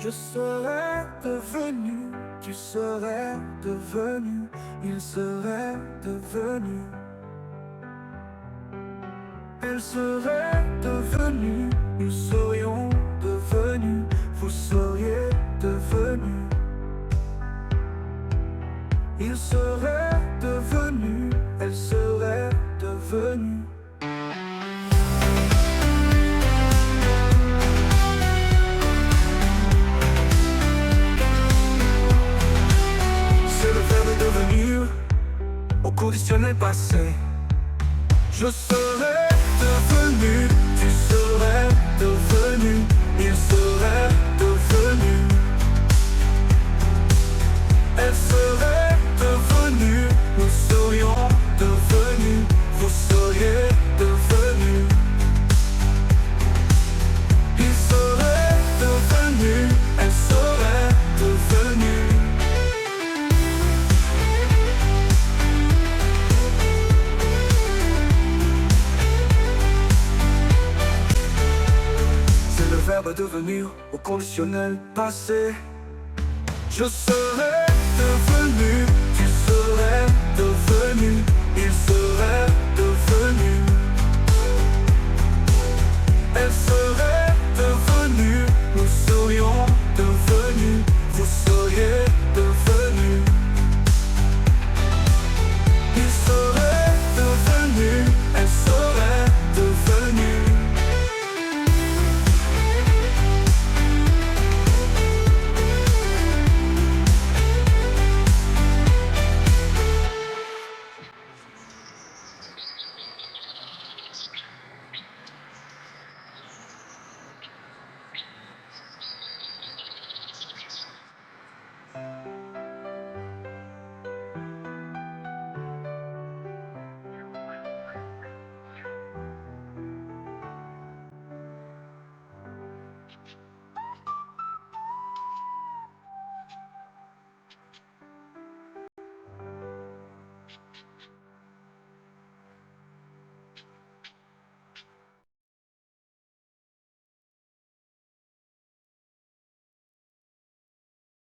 Je serais devenu, tu serais devenu, il serait devenu. Elle serait devenue, nous serions devenus, vous seriez devenus. Il serait devenu, elle serait devenue. C'est le verbe devenir au conditionnel passé. Je serais devenu, tu serais devenu, il serait devenu. Elle serait devenue, nous serions devenus, vous seriez devenus. Il serait devenu, elle serait devenue. C'est le verbe devenir au conditionnel passé. Je serais devenu,